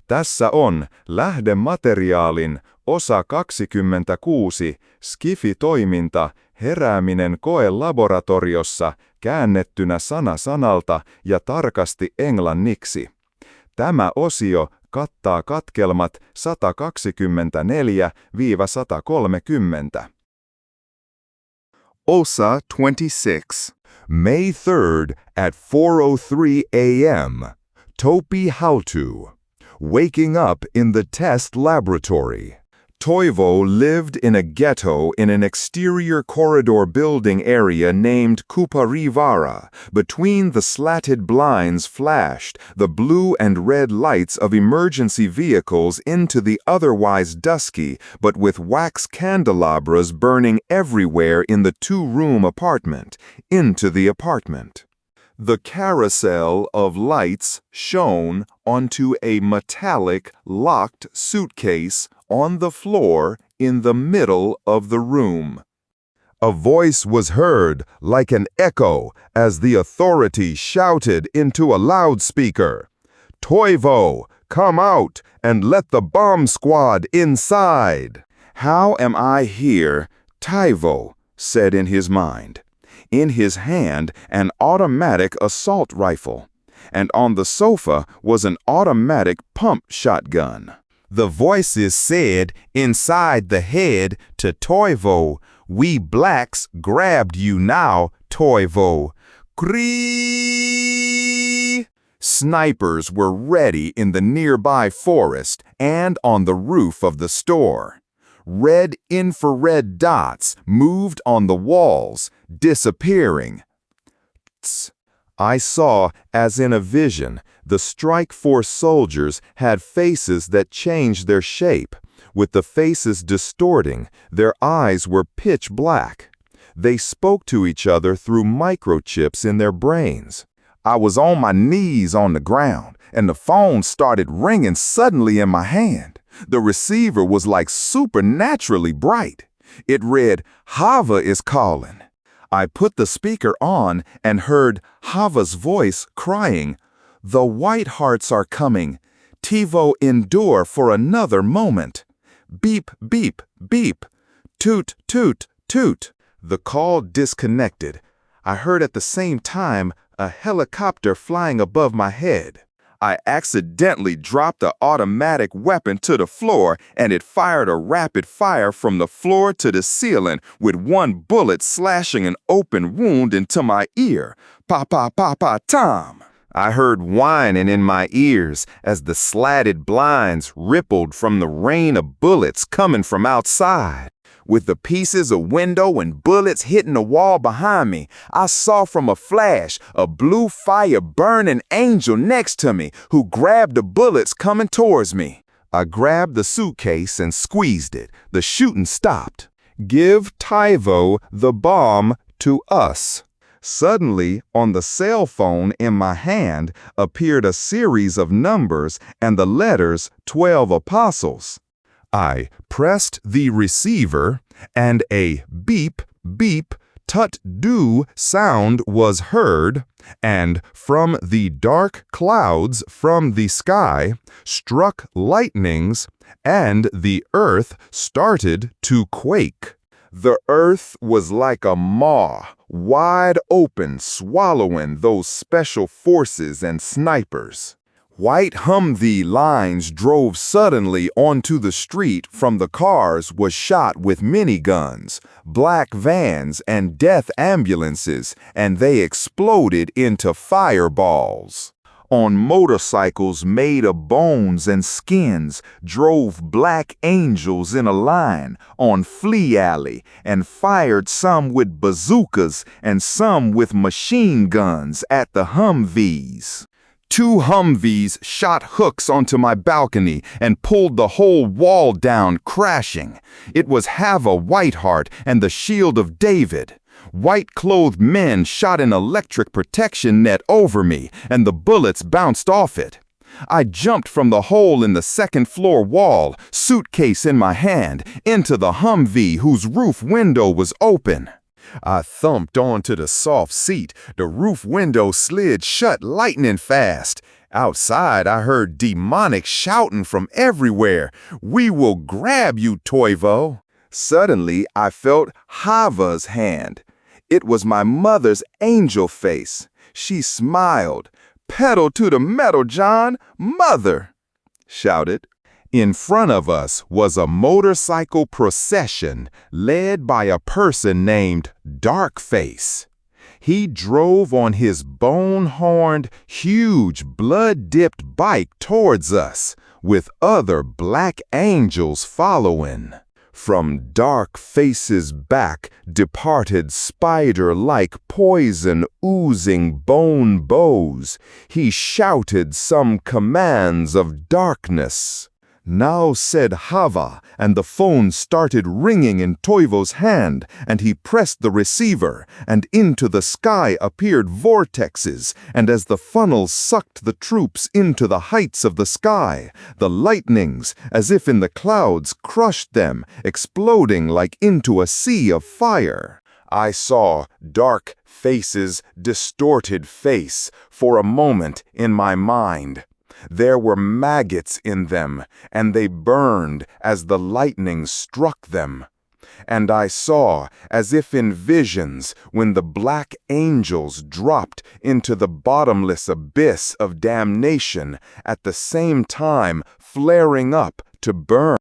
Tässä on lähdemateriaalin osa 26, Skifi-toiminta, herääminen koelaboratoriossa, käännettynä sana sanalta ja tarkasti englanniksi. Tämä osio kattaa katkelmat 124–130. Osa 26. May 3rd at 4:03 a.m. Topi Haltu. Waking up in the test laboratory. Toivo lived in a ghetto in an exterior corridor building area named Kuparivara. Between the slatted blinds flashed the blue and red lights of emergency vehicles into the otherwise dusky, but with wax candelabras burning everywhere in the two-room apartment, into the apartment. The carousel of lights shone onto a metallic, locked suitcase on the floor in the middle of the room. A voice was heard like an echo as the authorities shouted into a loudspeaker, "Toivo, come out and let the bomb squad inside." "How am I here?" Toivo said in his mind. In his hand, an automatic assault rifle, and on the sofa was an automatic pump shotgun. The voices said inside the head to Toivo, "We blacks grabbed you now, Toivo." Cree! Snipers were ready in the nearby forest and on the roof of the store. Red infrared dots moved on the walls, disappearing. Tss. I saw, as in a vision, the strike force soldiers had faces that changed their shape. With the faces distorting, their eyes were pitch black. They spoke to each other through microchips in their brains. I was on my knees on the ground, and the phone started ringing suddenly in my hand. The receiver was like supernaturally bright. It read, "Hava is calling." I put the speaker on and heard Hava's voice crying, "The White Hearts are coming. Tivo, endure for another moment." Beep, beep, beep. Toot, toot, toot. The call disconnected. I heard at the same time a helicopter flying above my head. I accidentally dropped the automatic weapon to the floor, and it fired a rapid fire from the floor to the ceiling, with one bullet slashing an open wound into my ear. Pa pa pa pa Tom. I heard whining in my ears as the slatted blinds rippled from the rain of bullets coming from outside. With the pieces of window and bullets hitting the wall behind me, I saw from a flash a blue fire-burning angel next to me who grabbed the bullets coming towards me. I grabbed the suitcase and squeezed it. The shooting stopped. "Give Toivo the bomb to us." Suddenly, on the cell phone in my hand appeared a series of numbers and the letters 12 Apostles. I pressed the receiver, and a beep, beep, tut-do sound was heard, and from the dark clouds from the sky struck lightnings, and the earth started to quake. The earth was like a maw, wide open, swallowing those special forces and snipers. White Humvee lines drove suddenly onto the street from the cars was shot with miniguns, black vans, and death ambulances, and they exploded into fireballs. On motorcycles made of bones and skins drove black angels in a line on Flea Alley and fired some with bazookas and some with machine guns at the Humvees. 2 Humvees shot hooks onto my balcony and pulled the whole wall down, crashing. It was Hava Whiteheart and the Shield of David. White-clothed men shot an electric protection net over me, and the bullets bounced off it. I jumped from the hole in the second-floor wall, suitcase in my hand, into the Humvee whose roof window was open. I thumped onto the soft seat. The roof window slid shut lightning fast. Outside, I heard demonic shouting from everywhere. "We will grab you, Toivo." Suddenly, I felt Hava's hand. It was my mother's angel face. She smiled. "Pedal to the metal, John, mother!" shouted. In front of us was a motorcycle procession led by a person named Darkface. He drove on his bone-horned, huge, blood-dipped bike towards us, with other black angels following. From Darkface's back departed spider-like poison oozing bone bows. He shouted some commands of darkness. Now said Hava, and the phone started ringing in Toivo's hand, and he pressed the receiver, and into the sky appeared vortexes, and as the funnels sucked the troops into the heights of the sky, the lightnings, as if in the clouds, crushed them, exploding like into a sea of fire. I saw Darkface's distorted face for a moment in my mind. There were maggots in them, and they burned as the lightning struck them. And I saw, as if in visions, when the black angels dropped into the bottomless abyss of damnation, at the same time flaring up to burn.